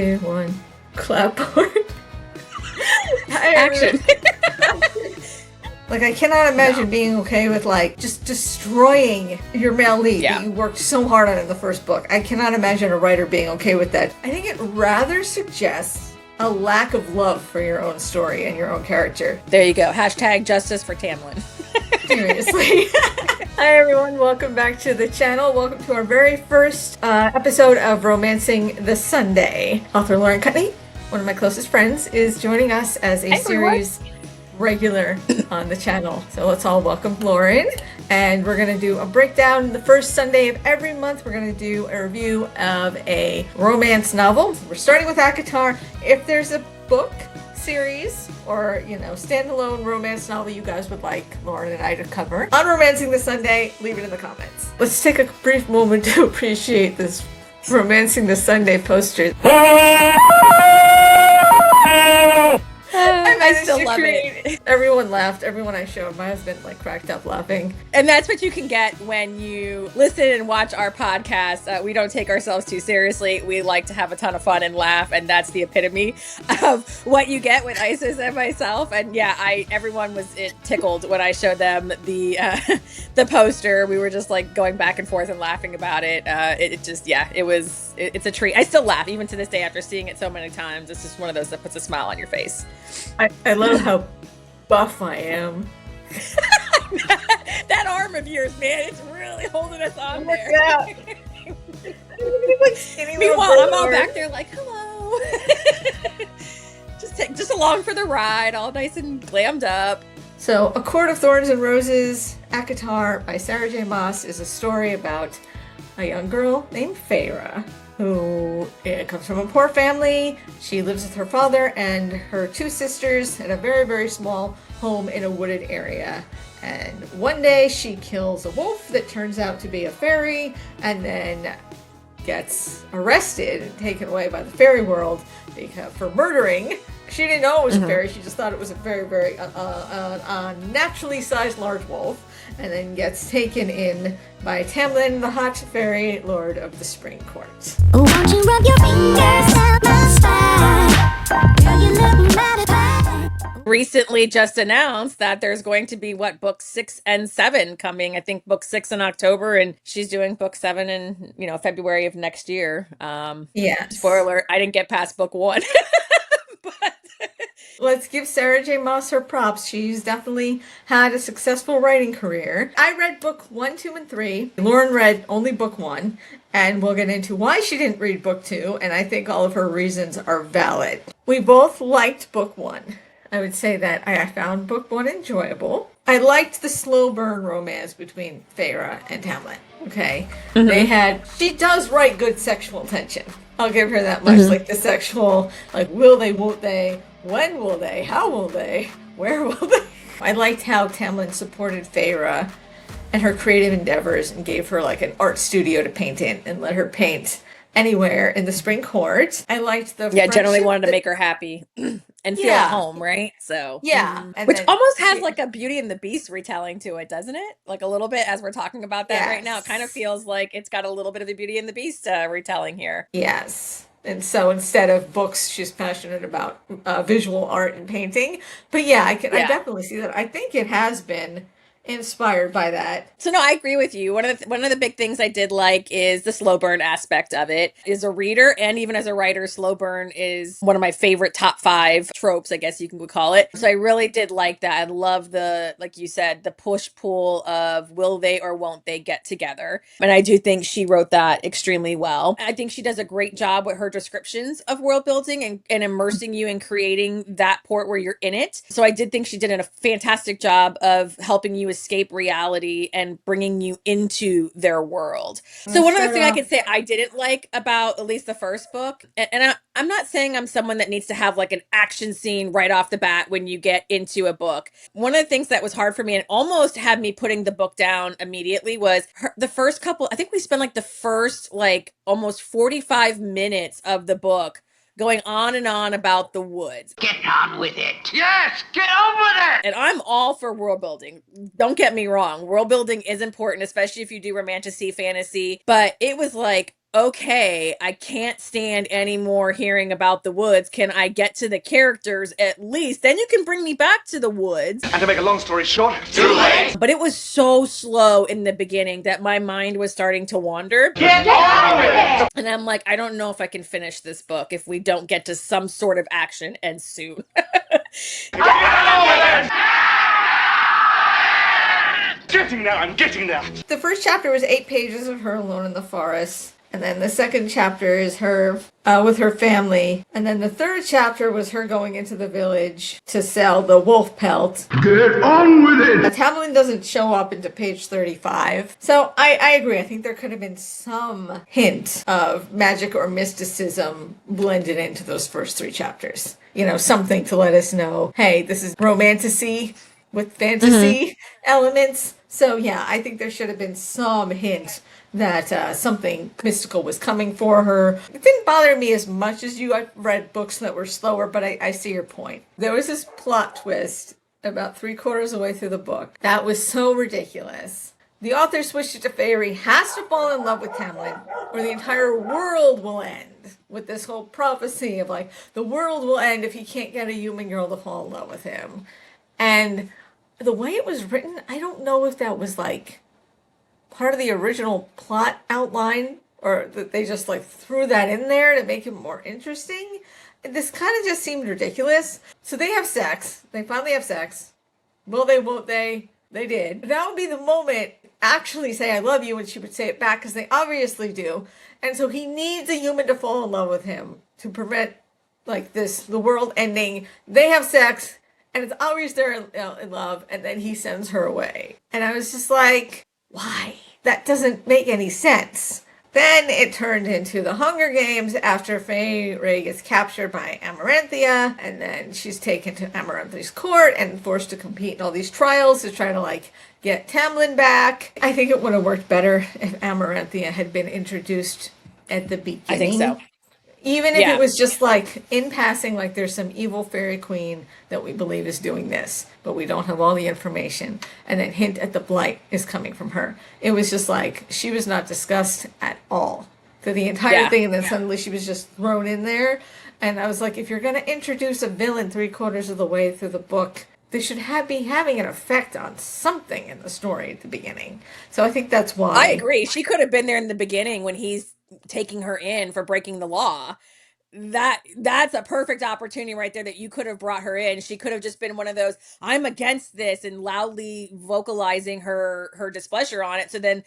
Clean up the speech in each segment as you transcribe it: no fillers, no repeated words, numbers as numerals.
2, 1. Clapboard. Action. Like, I cannot imagine being okay with, like, just destroying your male lead that you worked so hard on in the first book. I cannot imagine a writer being okay with that. I think it rather suggests a lack of love for your own story and your own character. There you go. Hashtag justice for Tamlin. Seriously. Hi everyone, welcome back to the channel. Welcome to our very first episode of Romancing the Sunday. Author Lauren Kutney, one of my closest friends, is joining us as a series regular on the channel. So let's all welcome Lauren. And we're going to do a breakdown the first Sunday of every month. We're going to do a review of a romance novel. We're starting with ACOTAR. If there's a book series or, standalone romance novel you guys would like Lauren and I to cover on Romancing the Sunday, leave it in the comments. Let's take a brief moment to appreciate this Romancing the Sunday poster. I still love it. Everyone laughed. Everyone I showed, my husband cracked up laughing. And that's what you can get when you listen and watch our podcast. We don't take ourselves too seriously. We like to have a ton of fun and laugh, and that's the epitome of what you get with Isis and myself. And everyone was tickled when I showed them the poster. We were just going back and forth and laughing about it. It's a treat. I still laugh even to this day after seeing it so many times. It's just one of those that puts a smile on your face. I love how buff I am. That arm of yours, man, it's really holding us on there. Yeah. Meanwhile, I'm all back there hello. just along for the ride, all nice and glammed up. So, A Court of Thorns and Roses, ACOTAR by Sarah J. Maas is a story about a young girl named Feyre, who comes from a poor family. She lives with her father and her two sisters in a very, very small home in a wooded area. And one day she kills a wolf that turns out to be a fairy and then gets arrested and taken away by the fairy world for murdering. She didn't know it was a fairy. She just thought it was a very, very naturally sized large wolf, and then gets taken in by Tamlin, the hot fairy lord of the Spring Court. Oh, won't you rub your fingers down my spine? Girl, you look mighty fine. Recently just announced that there's going to be books 6 and 7 coming. I think book 6 in October, and she's doing book 7 in February of next year. Spoiler alert, I didn't get past book 1. But let's give Sarah J. Maas her props. She's definitely had a successful writing career. I read book 1, 2, and 3. Lauren read only book 1, and we'll get into why she didn't read book 2, and I think all of her reasons are valid. We both liked book 1. I would say that I found book 1 enjoyable. I liked the slow burn romance between Feyre and Tamlin. Okay. She does write good sexual tension. I'll give her that much. The sexual, will they, won't they, when will they, how will they, where will they? I liked how Tamlin supported Feyre and her creative endeavors and gave her an art studio to paint in and let her paint anywhere in the Spring Court. I liked the generally wanted to make her happy and feel at home, right? So which almost has a Beauty and the Beast retelling to it, doesn't it? A little bit, as we're talking about that right now. It kind of feels like it's got a little bit of the Beauty and the Beast retelling here. Yes. And so instead of books, she's passionate about visual art and painting. But I definitely see that. I think it has been inspired by that. So no, I agree with you. One of the big things I did like is the slow burn aspect of it. As a reader and even as a writer, slow burn is one of my favorite top 5 tropes, I guess you can call it. So I really did like that. I love the, like you said, the push-pull of will they or won't they get together. And I do think she wrote that extremely well. I think she does a great job with her descriptions of world building and immersing you in creating that port where you're in it. So I did think she did a fantastic job of helping you escape reality and bringing you into their world. So one other thing I could say I didn't like about at least the first book, and I'm not saying I'm someone that needs to have an action scene right off the bat when you get into a book. One of the things that was hard for me and almost had me putting the book down immediately was the first couple, I think we spent the first almost 45 minutes of the book going on and on about the woods. Get on with it. Yes, get on with it. And I'm all for world building. Don't get me wrong. World building is important, especially if you do romantasy fantasy. But it was okay, I can't stand any more hearing about the woods. Can I get to the characters at least? Then you can bring me back to the woods. And to make a long story short, too late. But it was so slow in the beginning that my mind was starting to wander. Get on with it! And I'm like, I don't know if I can finish this book if we don't get to some sort of action and soon. Get on with it! Getting there, I'm getting there. The first chapter was 8 pages of her alone in the forest. And then the second chapter is her with her family. And then the third chapter was her going into the village to sell the wolf pelt. Get on with it! Tamlin doesn't show up into page 35. So I agree. I think there could have been some hint of magic or mysticism blended into those first 3 chapters. You know, something to let us know, hey, this is romantasy with fantasy elements. So yeah, I think there should have been some hint that something mystical was coming for her. It didn't bother me as much as you. I've read books that were slower, but I see your point. There was this plot twist about 3/4 of the way through the book that was so ridiculous. The author switched it to Feyre has to fall in love with Tamlin or the entire world will end, with this whole prophecy of like the world will end if he can't get a human girl to fall in love with him. And the way it was written, I don't know if that was like part of the original plot outline or that they just like threw that in there to make it more interesting. This kind of just seemed ridiculous. So they have sex. They finally have sex. Will they, won't they? They did. That would be the moment actually say I love you, and she would say it back because they obviously do. And so he needs a human to fall in love with him to prevent like this, the world ending. They have sex and it's obvious they're in love, and then he sends her away. And I was just like, why? That doesn't make any sense. Then it turned into the Hunger Games after Feyre gets captured by Amaranthia, and then she's taken to Amaranthia's court and forced to compete in all these trials to try to like get Tamlin back. I think it would have worked better if Amaranthia had been introduced at the beginning. I think so. Even if it was just like in passing, like there's some evil fairy queen that we believe is doing this, but we don't have all the information. And then hint at the blight is coming from her. It was just like she was not discussed at all through the entire thing. And then suddenly she was just thrown in there. And I was like, if you're going to introduce a villain 3/4 of the way through the book, they should be having an effect on something in the story at the beginning. So I think that's why. I agree. She could have been there in the beginning when he's taking her in for breaking the law. That's a perfect opportunity right there that you could have brought her in. She could have just been one of those, I'm against this, and loudly vocalizing her displeasure on it. So then,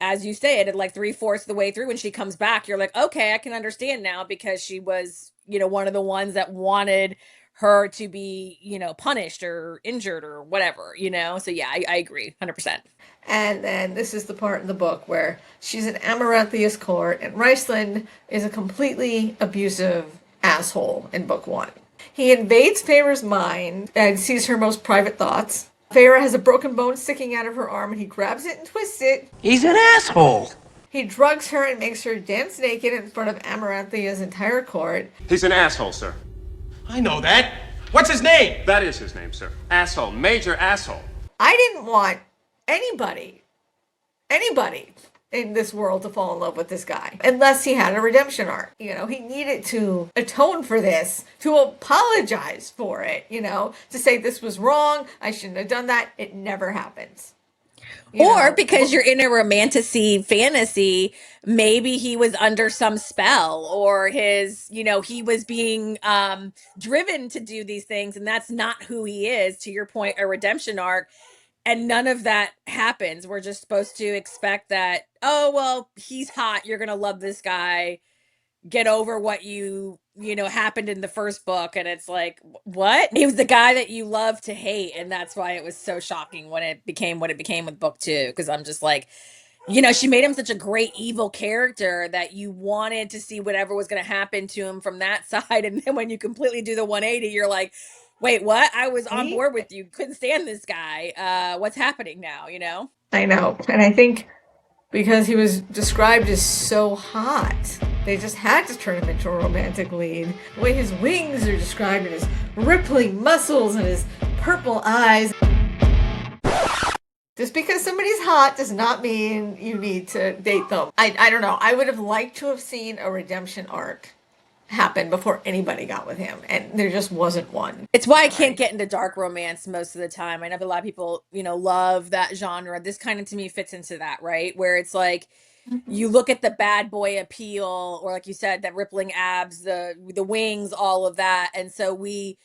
as you say, it at like 3/4 of the way through when she comes back, you're like, okay, I can understand now, because she was, one of the ones that wanted her to be, punished or injured or whatever, So yeah, I agree 100%. And then this is the part in the book where she's in Amaranthia's court, and Rhysand is a completely abusive asshole in book 1. He invades Feyre's mind and sees her most private thoughts. Feyre has a broken bone sticking out of her arm, and he grabs it and twists it. He's an asshole. He drugs her and makes her dance naked in front of Amaranthia's entire court. He's an asshole, sir. I know that. What's his name? That is his name, sir. Asshole. Major asshole. I didn't want anybody in this world to fall in love with this guy unless he had a redemption arc. He needed to atone for this, to apologize for it, to say this was wrong, I shouldn't have done that. It never happens. Or because you're in a romantasy fantasy, maybe he was under some spell, or his, he was being driven to do these things, and that's not who he is. To your point, a redemption arc. And none of that happens. We're just supposed to expect that, oh, well, he's hot, you're going to love this guy. Get over what happened in the first book. And it's like, what? He was the guy that you love to hate. And that's why it was so shocking when it became what it became with book 2. Because I'm just like, she made him such a great evil character that you wanted to see whatever was going to happen to him from that side. And then when you completely do the 180, you're like, wait, what? I was on board with you. Couldn't stand this guy. What's happening now, I know. And I think because he was described as so hot, they just had to turn him into a romantic lead. The way his wings are described, and his rippling muscles and his purple eyes. Just because somebody's hot does not mean you need to date them. I don't know. I would have liked to have seen a redemption arc happen before anybody got with him, and there just wasn't one. It's why I can't get into dark romance most of the time. I know a lot of people, love that genre. This kind of to me fits into that, right? Where it's like you look at the bad boy appeal, or like you said, that rippling abs, the wings, all of that, and so we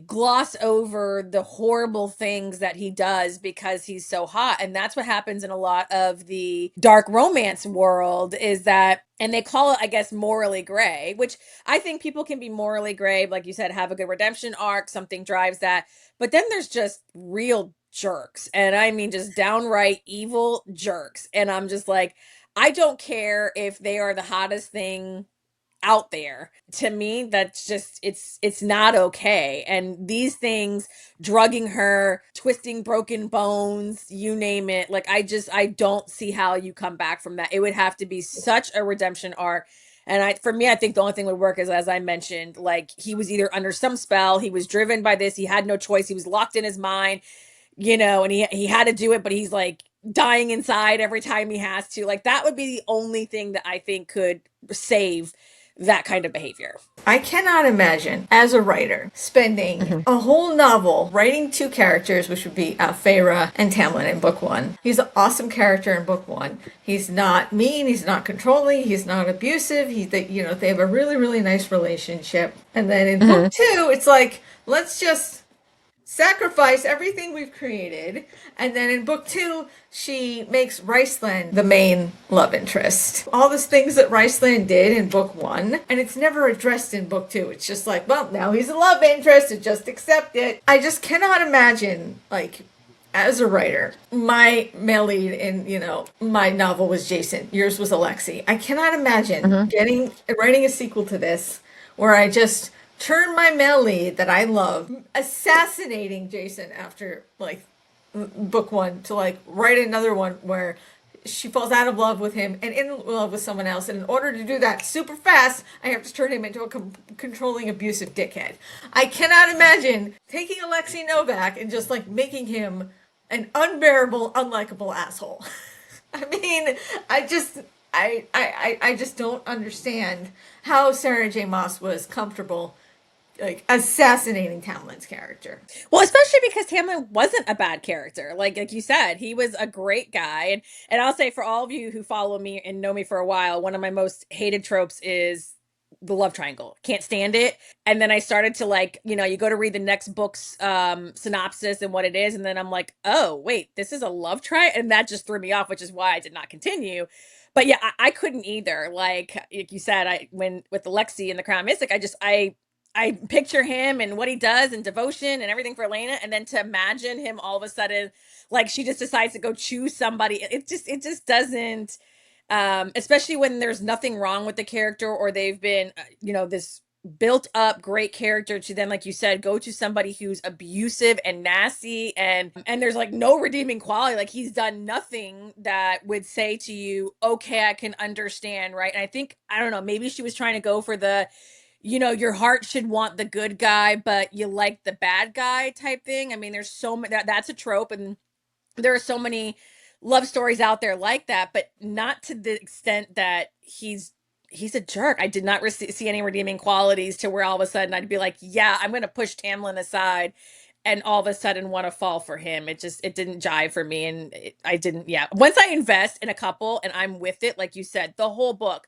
gloss over the horrible things that he does because he's so hot. And that's what happens in a lot of the dark romance world, is that, and they call it, I guess, morally gray, which I think people can be morally gray, like you said, have a good redemption arc, something drives that. But then there's just real jerks. And I mean, just downright evil jerks. And I'm just like, I don't care if they are the hottest thing out there. To me, that's just, it's not okay. And these things, drugging her, twisting broken bones, you name it, like I don't see how you come back from that. It would have to be such a redemption arc. And for me, I think the only thing would work is, as I mentioned, like he was either under some spell, he was driven by this, he had no choice, he was locked in his mind, and he had to do it, but he's like dying inside every time he has to. Like that would be the only thing that I think could save that kind of behavior. I cannot imagine, as a writer, spending a whole novel writing two characters, which would be Feyre and Tamlin in book one. He's an awesome character in book one. He's not mean, he's not controlling, he's not abusive. They have a really, really nice relationship. And then in book two, it's like, let's just sacrifice everything we've created. And then in book two, she makes Rhysand the main love interest. All these things that Rhysand did in book one, and it's never addressed in book two. It's just like, well, now he's a love interest, so just accept it. I just cannot imagine, like, as a writer, my male lead in, my novel was Jason. Yours was Alexei. I cannot imagine writing a sequel to this where I just turn my male lead that I love, assassinating Jason after, like, book one, to, like, write another one where she falls out of love with him and in love with someone else. And in order to do that super fast, I have to turn him into a controlling, abusive dickhead. I cannot imagine taking Alexei Novak and just, like, making him an unbearable, unlikable asshole. I mean, I just don't understand how Sarah J. Maas was comfortable, like, assassinating Tamlin's character. Well, especially because Tamlin wasn't a bad character. Like you said, he was a great guy. And I'll say, for all of you who follow me and know me for a while, one of my most hated tropes is the love triangle. Can't stand it. And then I started to, like, you go to read the next book's synopsis and what it is, and then I'm like, oh, wait, this is a love triangle? And that just threw me off, which is why I did not continue. But yeah, I couldn't either. Like you said, when with Alexei and the Crown Mystic, I picture him and what he does and devotion and everything for Elena, and then to imagine him all of a sudden, like, she just decides to go choose somebody. It just doesn't, especially when there's nothing wrong with the character, or they've been, this built up great character, to then, like you said, go to somebody who's abusive and nasty, and there's, like, no redeeming quality. Like, he's done nothing that would say to you, okay, I can understand, right? And I think, I don't know, maybe she was trying to go for the, your heart should want the good guy, but you like the bad guy type thing. I mean, there's so many, that's a trope, and there are so many love stories out there like that, but not to the extent that he's a jerk. I did not see any redeeming qualities to where all of a sudden I'd be like, yeah, I'm going to push Tamlin aside and all of a sudden want to fall for him. It didn't jive for me. And I didn't, yeah. Once I invest in a couple and I'm with it, like you said, the whole book,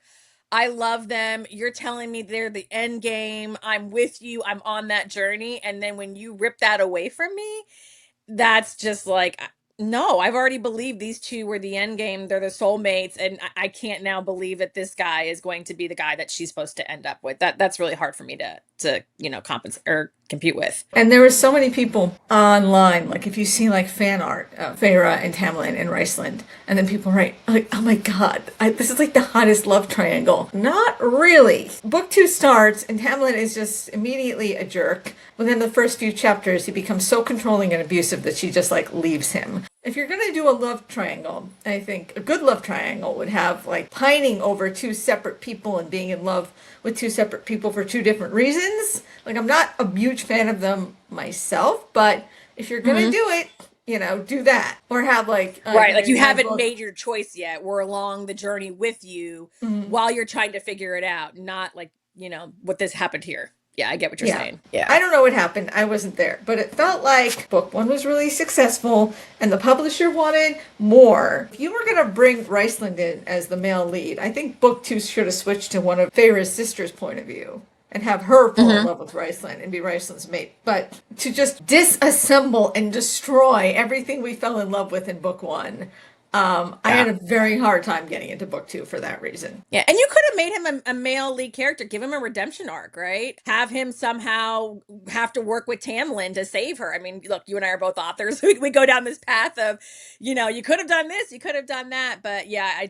I love them. You're telling me they're the end game. I'm with you. I'm on that journey. And then when you rip that away from me, that's just like, no, I've already believed these two were the end game. They're the soulmates. And I can't now believe that this guy is going to be the guy that she's supposed to end up with. That's really hard for me to compensate or compute with. And there were so many people online, like, if you see, like, fan art of Feyre and Tamlin and Rhysand, and then people write, like, oh my god, this is like the hottest love triangle. Not really. Book two starts and Tamlin is just immediately a jerk. Within the first few chapters, he becomes so controlling and abusive that she just, like, leaves him. If you're going to do a love triangle, I think a good love triangle would have, like, pining over two separate people and being in love with two separate people for two different reasons. Like, I'm not a huge fan of them myself, but if you're going to do it, do that. Or have like... right, like you haven't book. made your choice yet. We're along the journey with you while you're trying to figure it out, not like, what this happened here. Yeah, I get what you're saying. Yeah. I don't know what happened. I wasn't there. But it felt like book 1 was really successful and the publisher wanted more. If you were going to bring Rhysand in as the male lead, I think book 2 should have switched to one of Feyre's sister's point of view and have her fall in love with Rhysand and be Rhysand's mate. But to just disassemble and destroy everything we fell in love with in book 1... I had a very hard time getting into book 2 for that reason. Yeah, and you could have made him a male lead character, give him a redemption arc, right? Have him somehow have to work with Tamlin to save her. I mean, look, you and I are both authors. We go down this path of, you could have done this, you could have done that, but yeah, I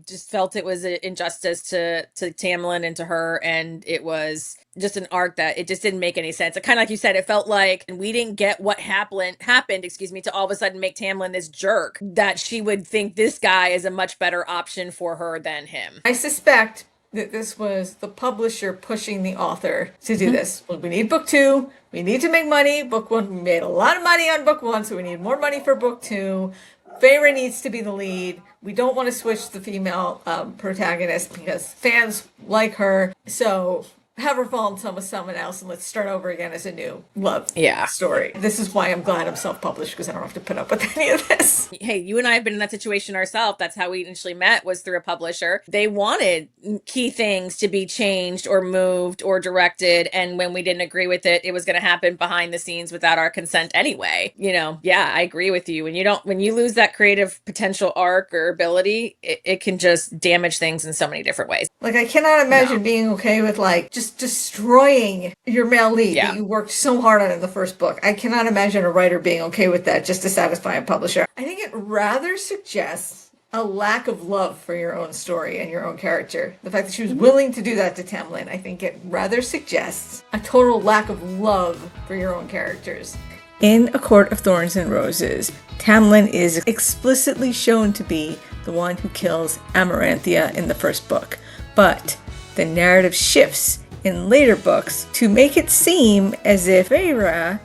just felt it was an injustice to Tamlin and to her, and it was just an arc that it just didn't make any sense. It kind of like you said, it felt like we didn't get what happened, to all of a sudden make Tamlin this jerk that she would think this guy is a much better option for her than him. I suspect that this was the publisher pushing the author to do this. Well, we need book 2. We need to make money. Book 1, we made a lot of money on book 1, so we need more money for book 2. Feyre needs to be the lead. We don't want to switch the female protagonist because fans like her. So have her fall in love with someone else and let's start over again as a new love story. This is why I'm glad I'm self-published, because I don't have to put up with any of this. Hey, you and I have been in that situation ourselves. That's how we initially met, was through a publisher. They wanted key things to be changed or moved or directed, and when we didn't agree with it, it was going to happen behind the scenes without our consent anyway. Yeah, I agree with you. When you lose that creative potential arc or ability, it can just damage things in so many different ways. Like, I cannot imagine being okay with just destroying your male lead that you worked so hard on in the first book. I cannot imagine a writer being okay with that just to satisfy a publisher. I think it rather suggests a lack of love for your own story and your own character. The fact that she was willing to do that to Tamlin, I think it rather suggests a total lack of love for your own characters. In A Court of Thorns and Roses, Tamlin is explicitly shown to be the one who kills Amaranthia in the first book. But the narrative shifts in later books to make it seem as if Feyre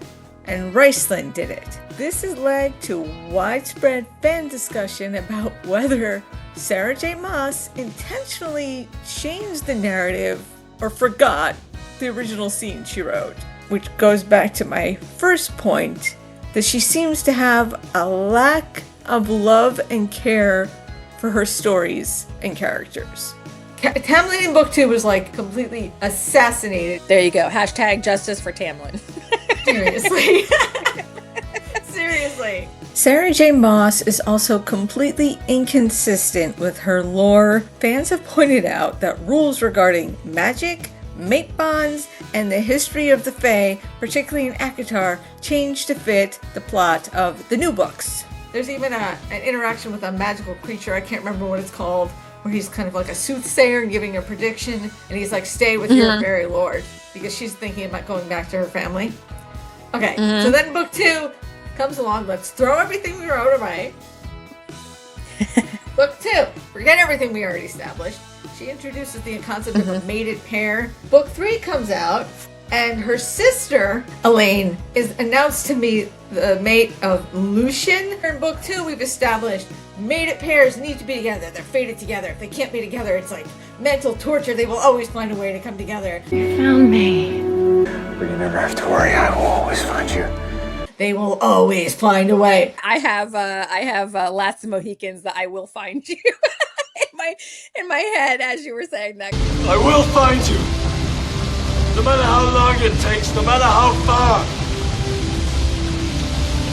and Rhysand did it. This has led to widespread fan discussion about whether Sarah J. Maas intentionally changed the narrative or forgot the original scene she wrote, which goes back to my first point, that she seems to have a lack of love and care for her stories and characters. Tamlin in book 2 was completely assassinated. There you go. Hashtag justice for Tamlin. Seriously. Seriously. Sarah J. Maas is also completely inconsistent with her lore. Fans have pointed out that rules regarding magic, mate bonds, and the history of the Fae, particularly in ACOTAR, change to fit the plot of the new books. There's even an interaction with a magical creature, I can't remember what it's called, where he's kind of like a soothsayer and giving a prediction, and he's like, stay with your fairy lord, because she's thinking about going back to her family. Okay, so then book 2 comes along, let's throw everything we wrote away. Book 2, forget everything we already established. She introduces the concept of a mated pair. Book 3 comes out, and her sister, Elaine, is announced to be the mate of Lucien. In book 2, we've established mated pairs need to be together. They're fated together. If they can't be together, it's like mental torture. They will always find a way to come together. You found me. But you never have to worry. I will always find you. They will always find a way. I have Last of the Mohicans that I will find you in my head as you were saying that. I will find you. No matter how long it takes, no matter how far.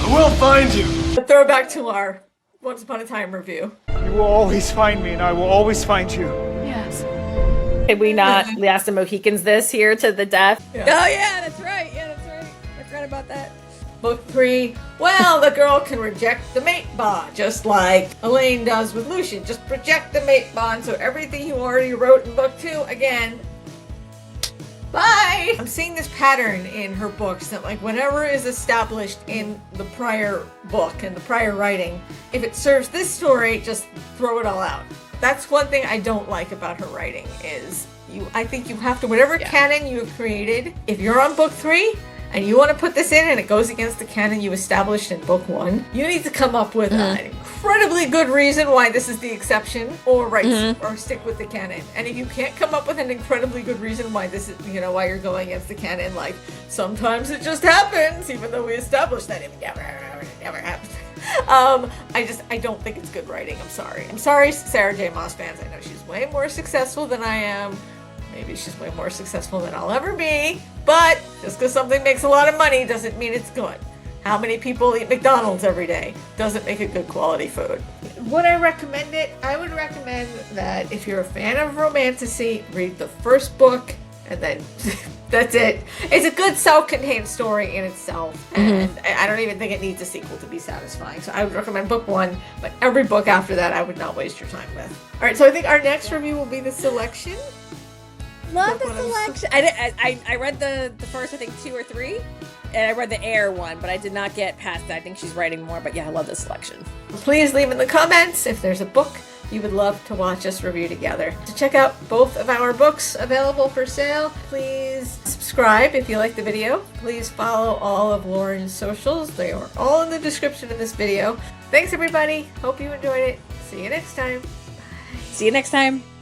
I will find you. A throwback to our Once Upon a Time review. You will always find me, and I will always find you. Yes. Did we not Last of the Mohicans this here to the death? Yeah. Oh yeah, that's right. Yeah, that's right. I forgot about that. Book 3, well, the girl can reject the mate bond, just like Elaine does with Lucien. Just project the mate bond, so everything you already wrote in book 2, again, bye! I'm seeing this pattern in her books that whenever is established in the prior book and the prior writing, if it serves this story, just throw it all out. That's one thing I don't like about her writing is I think you have to, whatever canon you have created, if you're on book 3, and you want to put this in and it goes against the canon you established in book 1, you need to come up with an incredibly good reason why this is the exception, or or stick with the canon. And if you can't come up with an incredibly good reason why this is, you know, why you're going against the canon, like sometimes it just happens, even though we established that it never happens. I don't think it's good writing. I'm sorry, Sarah J. Maas fans. I know she's way more successful than I am. Maybe she's way more successful than I'll ever be. But just because something makes a lot of money doesn't mean it's good. How many people eat McDonald's every day? Doesn't make it good quality food. Would I recommend it? I would recommend that if you're a fan of Romantasy, read the first book and then that's it. It's a good self-contained story in itself, and I don't even think it needs a sequel to be satisfying. So I would recommend book 1, but every book after that I would not waste your time with. All right, so I think our next review will be The Selection. Love The Selection. I read the first, I think, 2 or 3, and I read the Air one, but I did not get past that. I think she's writing more, but yeah, I love The Selection. Please leave in the comments if there's a book you would love to watch us review together. To check out both of our books available for sale, please subscribe if you like the video. Please follow all of Lauren's socials. They are all in the description of this video. Thanks everybody. Hope you enjoyed it. See you next time. See you next time.